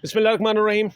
बिस्मिल्लाहिर्रहमानिर्रहीम।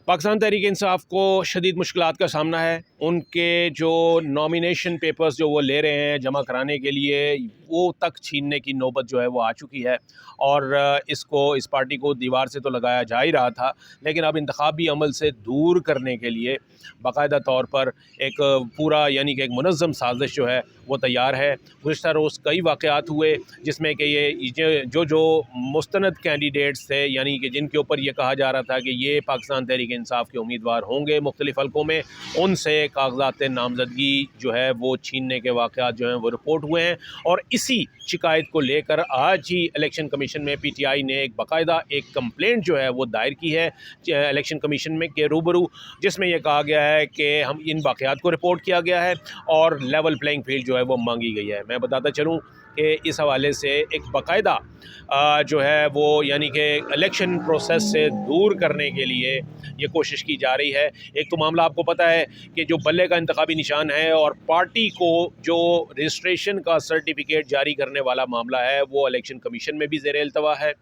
पाकिस्तान तहरीक-ए-इंसाफ़ को शदीद मुश्किलात का सामना है। उनके जो नॉमिनेशन पेपर्स जो वो ले रहे हैं जमा कराने के लिए, वो तक छीनने की नौबत जो है वो आ चुकी है। और इस पार्टी को दीवार से तो लगाया जा ही रहा था, लेकिन अब इंतखाबी अमल से दूर करने के लिए बाकायदा तौर पर एक पूरा यानी कि एक मुनज़्ज़म साज़िश जो है वो तैयार है। गुज़िश्ता रोज़ कई वाक़यात हुए जिसमें कि ये जो मुस्तनद कैंडिडेट्स थे, यानी कि जिनके ऊपर ये कहा जा रहा था कि ये पाकिस्तान तहरीक इंसाफ़ के उम्मीदवार होंगे मुख्तलिफ़ हलकों में, उनसे कागज़ात नामज़दगी जो है वो छीनने के वाक़यात जो हैं वो रिपोर्ट हुए हैं। और इसी शिकायत को लेकर आज ही इलेक्शन कमीशन में PTI ने एक बाकायदा एक कंप्लेंट जो है वो दायर की है इलेक्शन कमीशन में के रूबरू, जिसमें यह कहा गया है कि हम इन वाक़यात को रिपोर्ट किया गया है और लेवल प्लेइंग फील्ड जो है वो मांगी गई है। मैं बताता चलूँ कि इस हवाले से एक बाकायदा जो है वो यानी कि इलेक्शन प्रोसेस से दूर करने के लिए ये कोशिश की जा रही है। एक तो मामला आपको पता है कि जो बल्ले का इंतखाबी निशान है और पार्टी को जो रजिस्ट्रेशन का सर्टिफिकेट जारी करने वाला मामला है, वो इलेक्शन कमीशन में भी ज़ेर अल्तवा है,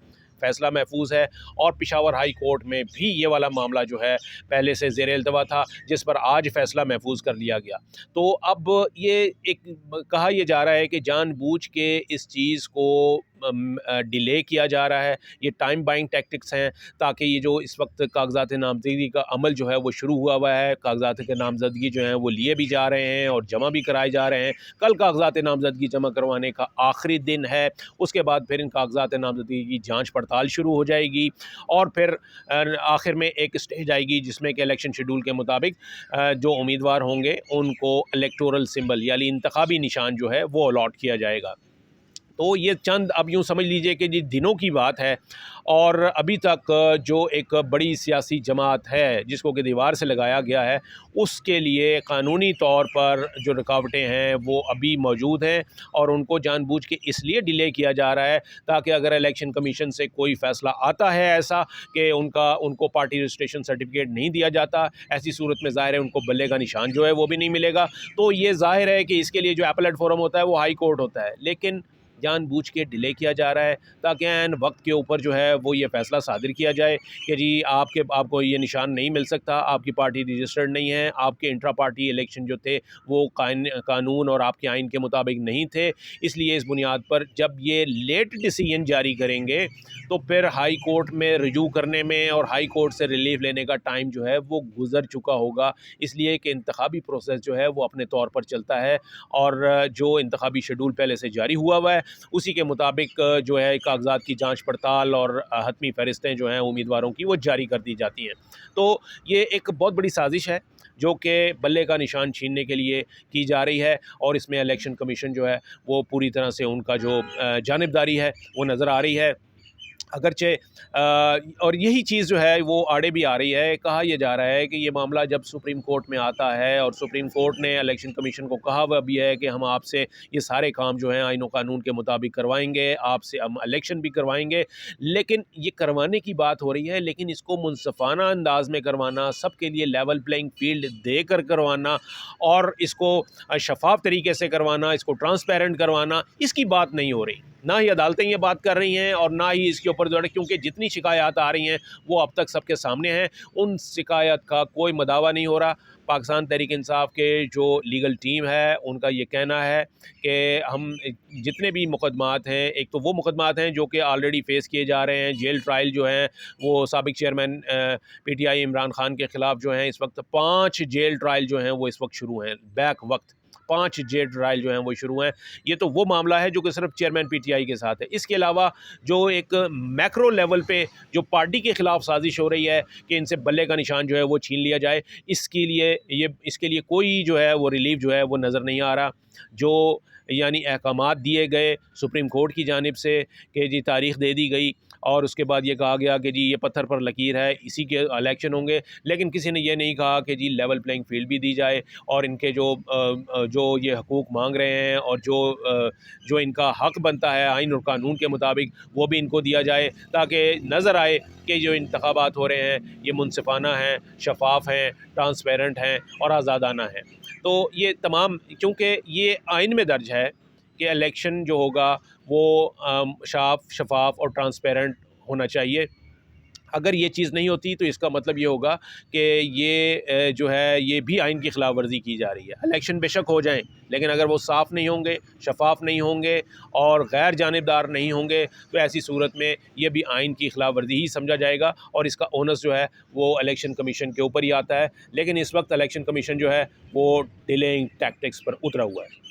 फ़ैसला महफूज है। और पेशावर हाई कोर्ट में भी ये वाला मामला जो है पहले से ज़ेर अल्तवा था, जिस पर आज फ़ैसला महफूज कर लिया गया। तो अब ये एक कहा यह जा रहा है कि जानबूझ के इस चीज़ को डिले किया जा रहा है। ये टाइम बाइंग टैक्टिक्स हैं ताकि ये जो इस वक्त कागज़ात नामज़दगी का अमल जो है वो शुरू हुआ है, कागज़ात के नामज़दगी जो हैं वो लिए भी जा रहे हैं और जमा भी कराए जा रहे हैं। कल कागज़ात नामज़दगी जमा करवाने का आखिरी दिन है। उसके बाद फिर इन कागज़ात नामज़दगी की जाँच पड़ताल शुरू हो जाएगी और फिर आखिर में एक स्टेज आएगी जिसमें कि इलेक्शन शेड्यूल के मुताबिक जो उम्मीदवार होंगे उनको इलेक्टोरल सिंबल यानी इंतखाबी निशान जो है वो अलॉट किया जाएगा। तो ये चंद अब यूँ समझ लीजिए कि जी दिनों की बात है और अभी तक जो एक बड़ी सियासी जमात है जिसको कि दीवार से लगाया गया है, उसके लिए कानूनी तौर पर जो रुकावटें हैं वो अभी मौजूद हैं और उनको जानबूझ के इसलिए डिले किया जा रहा है ताकि अगर इलेक्शन कमीशन से कोई फ़ैसला आता है ऐसा कि उनको पार्टी रजिस्ट्रेशन सर्टिफिकेट नहीं दिया जाता, ऐसी सूरत में ज़ाहिर है उनको बल्ले का निशान जो है वो भी नहीं मिलेगा। तो ये ज़ाहिर है कि इसके लिए जो अपीलेट फ़ोरम होता है वो हाई कोर्ट होता है, लेकिन जानबूझ के डिले किया जा रहा है ताकि ऐन वक्त के ऊपर जो है वो ये फ़ैसला सादिर किया जाए कि जी आपको ये निशान नहीं मिल सकता, आपकी पार्टी रजिस्टर्ड नहीं है, आपके इंट्रा पार्टी इलेक्शन जो थे वो कानून और आपके आइन के मुताबिक नहीं थे। इसलिए इस बुनियाद पर जब ये लेट डिसीजन जारी करेंगे तो फिर हाई कोर्ट में रजू करने में और हाई कोर्ट से रिलीफ लेने का टाइम जो है वो गुज़र चुका होगा। इसलिए कि इंतखाबी प्रोसेस जो है वो अपने तौर पर चलता है और जो इंतखाबी शेड्यूल पहले से जारी हुआ है उसी के मुताबिक जो है कागज़ात की जांच पड़ताल और हतमी फ़हरिस्तें जो हैं उम्मीदवारों की वो जारी कर दी जाती हैं। तो ये एक बहुत बड़ी साजिश है जो कि बल्ले का निशान छीनने के लिए की जा रही है और इसमें इलेक्शन कमीशन जो है वो पूरी तरह से उनका जो जानिबदारी है वो नज़र आ रही है। अगरचे और यही चीज़ जो है वो आड़े भी आ रही है। कहा यह जा रहा है कि ये मामला जब सुप्रीम कोर्ट में आता है और सुप्रीम कोर्ट ने इलेक्शन कमीशन को कहा हुआ भी है कि हम आपसे ये सारे काम जो हैं आईन व कानून के मुताबिक करवाएंगे, आपसे हम इलेक्शन भी करवाएंगे, लेकिन ये करवाने की बात हो रही है, लेकिन इसको मुनसफ़ाना अंदाज में करवाना, सबके लिए लेवल प्लेइंग फील्ड देकर करवाना और इसको शफाफ तरीके से करवाना, इसको ट्रांसपेरेंट करवाना, इसकी बात नहीं हो रही। ना ही अदालतें ये बात कर रही हैं और ना ही इसके ऊपर जो है, क्योंकि जितनी शिकायत आ रही हैं वो अब तक सबके सामने हैं, उन शिकायत का कोई मदावा नहीं हो रहा। पाकिस्तान तहरीक इंसाफ़ के जो लीगल टीम है उनका ये कहना है कि हम जितने भी मुकदमात हैं, एक तो वो मुकदमात हैं जो कि ऑलरेडी फ़ेस किए जा रहे हैं, जेल ट्रायल जो हैं वो साबिक़ चेयरमैन PTI इमरान खान के ख़िलाफ़ जो हैं इस वक्त 5 जेल ट्रायल जो हैं वो इस वक्त शुरू हैं, बैक वक्त 5 जेल ट्रायल जो हैं वो शुरू हैं। ये तो वो मामला है जो कि सिर्फ चेयरमैन PTI के साथ है। इसके अलावा जो एक मैक्रो लेवल पे जो पार्टी के ख़िलाफ़ साजिश हो रही है कि इनसे बल्ले का निशान जो है वो छीन लिया जाए, इसके लिए कोई जो है वो रिलीफ जो है वो नज़र नहीं आ रहा। जो यानी अहकामात दिए गए सुप्रीम कोर्ट की जानिब से कि जी तारीख़ दे दी गई और उसके बाद ये कहा गया कि जी ये पत्थर पर लकीर है, इसी के इलेक्शन होंगे, लेकिन किसी ने ये नहीं कहा कि जी लेवल प्लेइंग फील्ड भी दी जाए और इनके जो ये हकूक़ मांग रहे हैं और जो इनका हक़ बनता है आइन और कानून के मुताबिक वो भी इनको दिया जाए, ताकि नज़र आए कि जो इंतखाबात हो रहे हैं ये मुनसिफ़ाना हैं, शफ़ाफ़ हैं, ट्रांसपेरेंट हैं और आज़ादाना हैं। तो ये तमाम क्योंकि ये आइन में दर्ज है कि इलेक्शन जो होगा वो शफ़ाफ़ और ट्रांसपेरेंट होना चाहिए। अगर ये चीज़ नहीं होती तो इसका मतलब ये होगा कि ये जो है ये भी आइन की ख़िलाफ़ वर्जी की जा रही है। इलेक्शन बेशक हो जाएं, लेकिन अगर वो साफ़ नहीं होंगे, शफाफ नहीं होंगे और गैर जानिबदार नहीं होंगे तो ऐसी सूरत में ये भी आइन की ख़िलाफ़ वर्जी ही समझा जाएगा और इसका ओनस जो है वो इलेक्शन कमीशन के ऊपर ही आता है। लेकिन इस वक्त इलेक्शन कमीशन जो है वो डिलेइंग टैक्टिक्स पर उतरा हुआ है।